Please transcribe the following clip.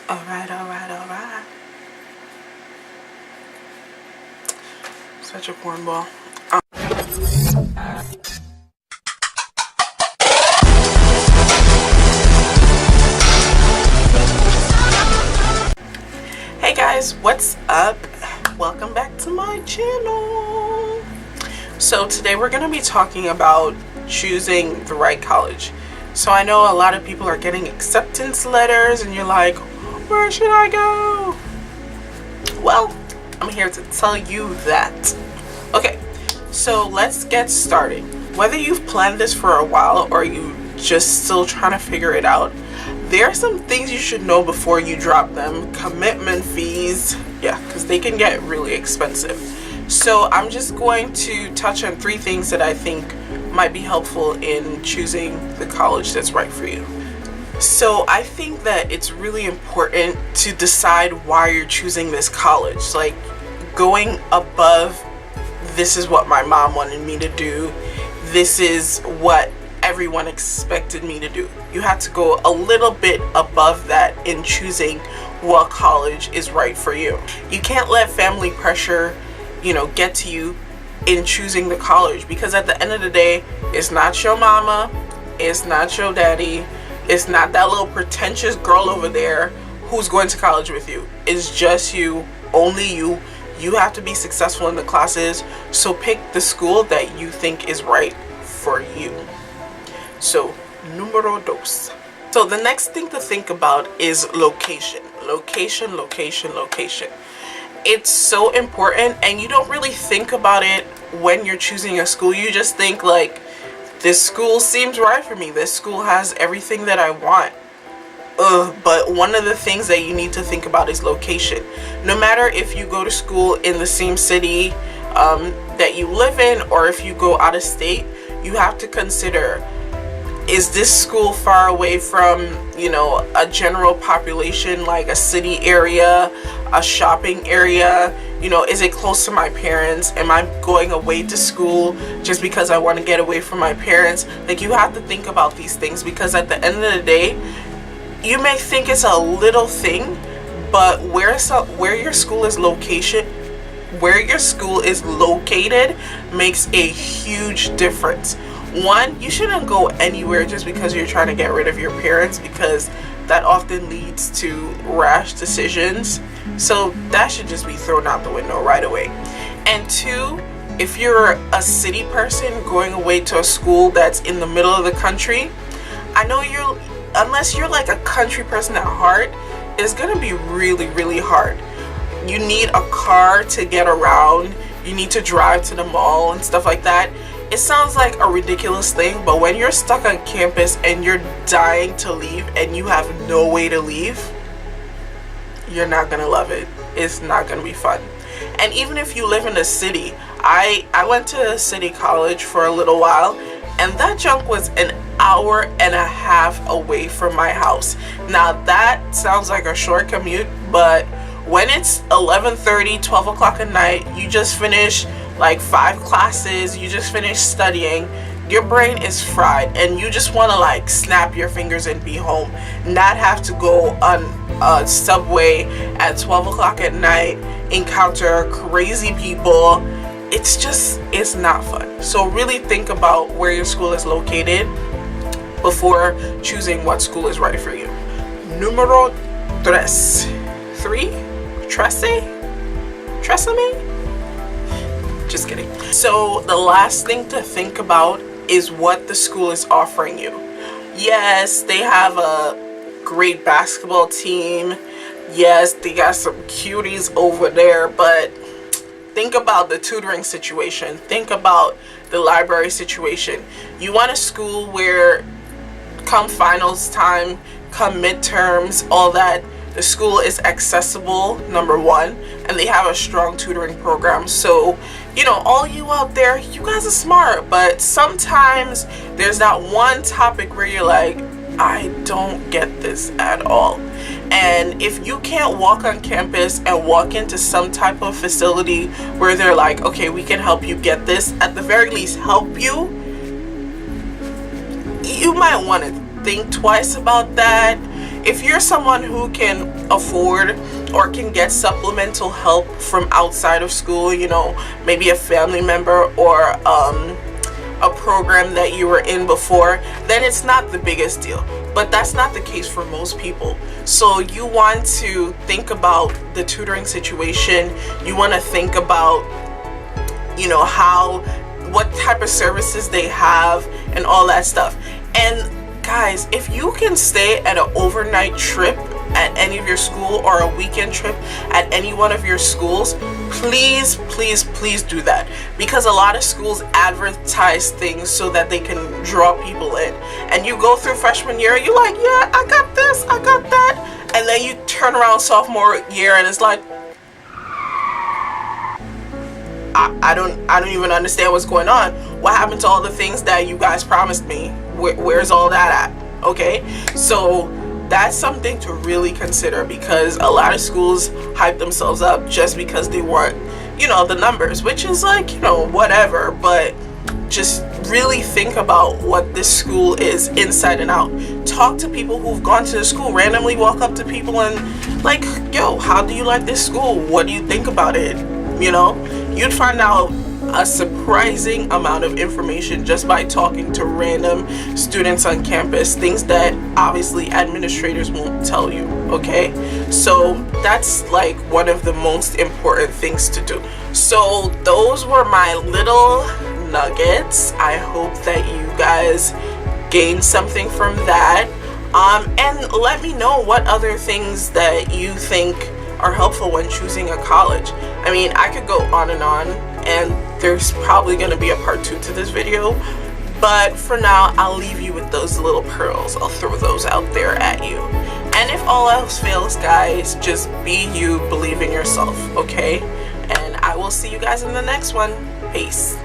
Alright, alright, alright. Such a cornball. Hey guys, what's up? Welcome back to my channel. So today we're going to be talking about choosing the right college. So I know a lot of people are getting acceptance letters and you're like, where should I go? Well, I'm here to tell you that. Okay, so let's get started. Whether you've planned this for a while or you just still trying to figure it out, there are some things you should know before you drop them. Commitment fees, yeah, because they can get really expensive. So I'm just going to touch on 3 things that I think might be helpful in choosing the college that's right for you. So I think that it's really important to decide why you're choosing this college. Like going above, this is what my mom wanted me to do, this is what everyone expected me to do. You have to go a little bit above that in choosing what college is right for you. You can't let family pressure, get to you in choosing the college, because at the end of the day, it's not your mama, it's not your daddy, it's not that little pretentious girl over there who's going to college with you. It's just you, only you. You have to be successful in the classes, so pick the school that you think is right for you. So, número dos. So the next thing to think about is location. Location, location, location. It's so important, and you don't really think about it when you're choosing a school. You just think like, this school seems right for me. This school has everything that I want. But one of the things that you need to think about is location. No matter if you go to school in the same city that you live in, or if you go out of state, you have to consider, is this school far away from, a general population, like a city area, a shopping area? Is it close to my parents? Am I going away to school just because I want to get away from my parents? Like, you have to think about these things, because at the end of the day, you may think it's a little thing, but where your school is located makes a huge difference. One, you shouldn't go anywhere just because you're trying to get rid of your parents, because that often leads to rash decisions. So that should just be thrown out the window right away. And 2, if you're a city person going away to a school that's in the middle of the country, I know unless you're like a country person at heart, it's gonna be really, really hard. You need a car to get around, you need to drive to the mall and stuff like that. It sounds like a ridiculous thing, but when you're stuck on campus and you're dying to leave and you have no way to leave, you're not gonna love it. It's not gonna be fun. And even if you live in a city, I went to a city college for a little while, and that junk was an hour and a half away from my house. Now that sounds like a short commute, but when it's 11:30, 12 o'clock at night, you just finished like 5 classes, you just finished studying, your brain is fried, and you just want to like snap your fingers and be home, not have to go on a subway at 12 o'clock at night, encounter crazy people. It's not fun. So really think about where your school is located before choosing what school is right for you. Número 3. Tresemme? Just kidding. So the last thing to think about is what the school is offering you. Yes, they have a great basketball team. Yes, they got some cuties over there, but think about the tutoring situation. Think about the library situation. You want a school where come finals time, come midterms, all that, the school is accessible, number 1, and they have a strong tutoring program. So, all you out there, you guys are smart, but sometimes there's that one topic where you're like, I don't get this at all. And if you can't walk on campus and walk into some type of facility where they're like, okay, we can help you get this, at the very least help you, you might want to think twice about that. if you're someone who can afford or can get supplemental help from outside of school, you know, maybe a family member or a program that you were in before, then it's not the biggest deal. But that's not the case for most people. So you want to think about the tutoring situation. You want to think about, you know, what type of services they have and all that stuff. And guys, if you can stay at an overnight trip at any of your school or a weekend trip at any one of your schools, please do that, because a lot of schools advertise things so that they can draw people in. And you go through freshman year, you're like, yeah, I got this, I got that, and then you turn around sophomore year and it's like, I don't even understand what's going on. What happened to all the things that you guys promised me? Where's all that at? Okay, so that's something to really consider, because a lot of schools hype themselves up just because they want, you know, the numbers, which is like, you know, whatever. But just really think about what this school is inside and out. Talk to people who've gone to the school. Randomly walk up to people and like, yo, how do you like this school? What do you think about it? You know, you'd find out a surprising amount of information just by talking to random students on campus, things that obviously administrators won't tell you. Okay, so that's like one of the most important things to do. So those were my little nuggets. I hope that you guys gained something from that, and let me know what other things that you think are helpful when choosing a college. I mean, I could go on, and there's probably going to be a part 2 to this video, but for now I'll leave you with those little pearls. I'll throw those out there at you. And if all else fails, guys, just be you, believe in yourself, okay? And I will see you guys in the next one. Peace.